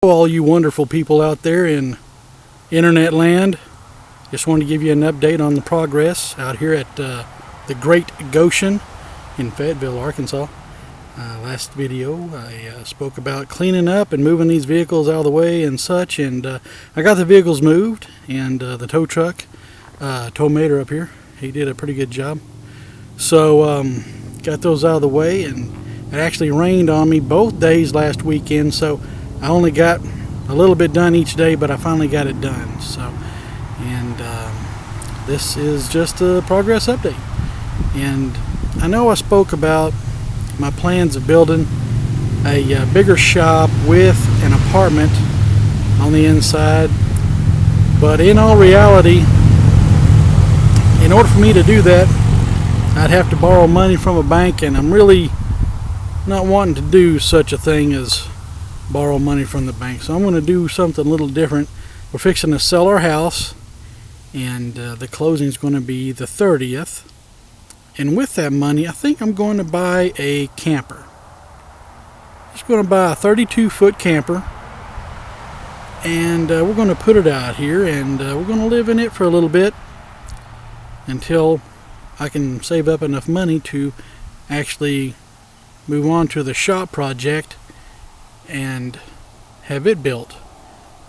All you wonderful people out there in internet land, just wanted to give you an update on the progress out here at the Great Goshen in Fayetteville, Arkansas. Last video I spoke about cleaning up and moving these vehicles out of the way and such, and I got the vehicles moved, and the tow truck, tow mater up here, he did a pretty good job. So got those out of the way, and it actually rained on me both days last weekend, so I only got a little bit done each day, but I finally got it done. So, and this is just a progress update. And I know I spoke about my plans of building a bigger shop with an apartment on the inside, but in all reality, in order for me to do that, I'd have to borrow money from a bank, and I'm really not wanting to do such a thing as borrow money from the bank. So I'm going to do something a little different. We're fixing to sell our house, and the closing is going to be the 30th. And with that money, I think I'm going to buy a camper. Just going to buy a 32-foot camper, and we're going to put it out here, and we're going to live in it for a little bit until I can save up enough money to actually move on to the shop project and have it built.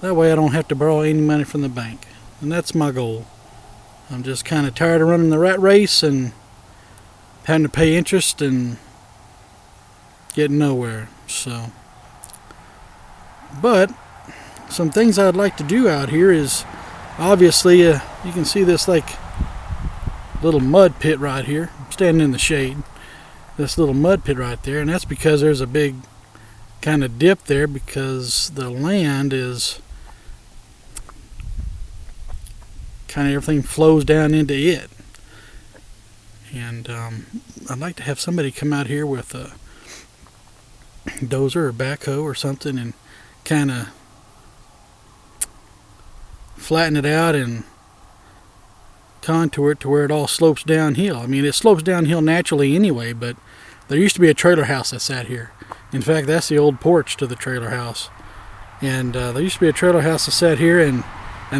That way I don't have to borrow any money from the bank, and that's my goal. I'm just kind of tired of running the rat race and having to pay interest and getting nowhere. So, but some things I'd like to do out here is, obviously you can see this like little mud pit right here. I'm standing in the shade. This little mud pit right there, and that's because there's a big kind of dip there, because the land is kind of, everything flows down into it. And I'd like to have somebody come out here with a dozer or backhoe or something and kind of flatten it out and contour it to where it all slopes downhill. I mean, it slopes downhill naturally anyway, but there used to be a trailer house that sat here. In fact, that's the old porch to the trailer house. And there used to be a trailer house that sat here, and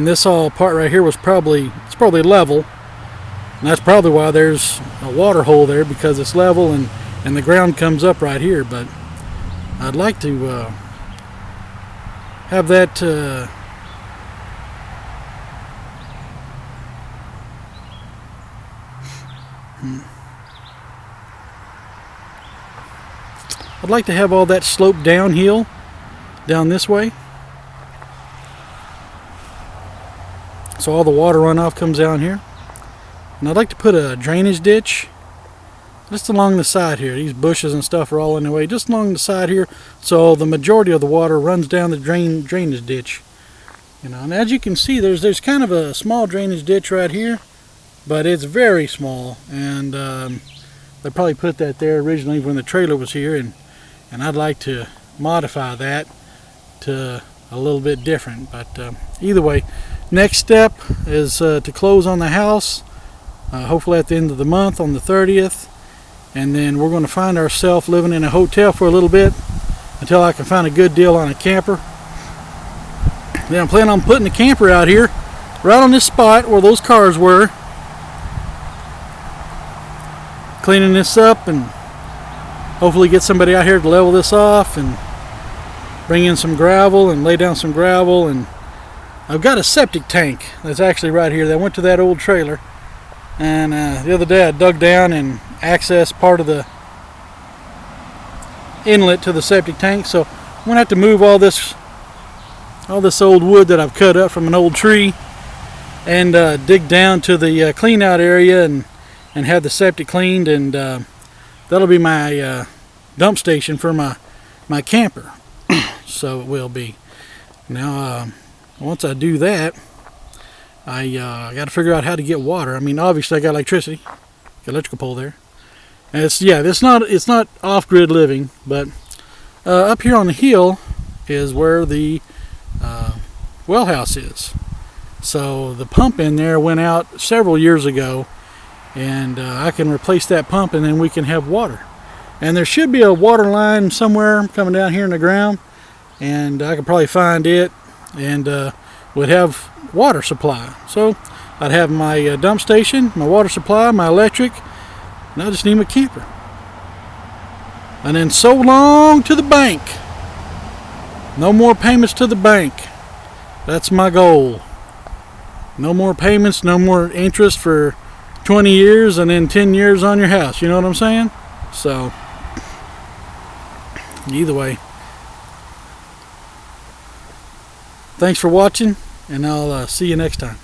this all part right here was probably level. And that's probably why there's a water hole there, because it's level and the ground comes up right here. But I'd like to have that I'd like to have all that slope downhill, down this way, so all the water runoff comes down here. And I'd like to put a drainage ditch just along the side here. These bushes and stuff are all in the way, just along the side here, so the majority of the water runs down the drainage ditch. You know, and as you can see, there's kind of a small drainage ditch right here, but it's very small, and they probably put that there originally when the trailer was here, and I'd like to modify that to a little bit different. But either way, next step is to close on the house, hopefully at the end of the month on the 30th, and then we're going to find ourselves living in a hotel for a little bit until I can find a good deal on a camper. Then I'm planning on putting the camper out here right on this spot where those cars were, cleaning this up, and hopefully get somebody out here to level this off and bring in some gravel and lay down some gravel. And I've got a septic tank that's actually right here that went to that old trailer, and the other day I dug down and accessed part of the inlet to the septic tank, so I'm gonna have to move all this old wood that I've cut up from an old tree and dig down to the clean out area and have the septic cleaned, and that'll be my dump station for my camper. So it will be. Now once I do that, I got to figure out how to get water. I mean, obviously I got electricity, got electrical pole there, and it's not off-grid living, but up here on the hill is where the well house is. So the pump in there went out several years ago, and I can replace that pump, and then we can have water. And there should be a water line somewhere coming down here in the ground, and I could probably find it, and would have water supply. So I'd have my dump station, my water supply, my electric, and I just need my camper. And then so long to the bank. No more payments to the bank. That's my goal. No more payments, no more interest for 20 years and then 10 years on your house. You know what I'm saying? So, either way. Thanks for watching, and I'll see you next time.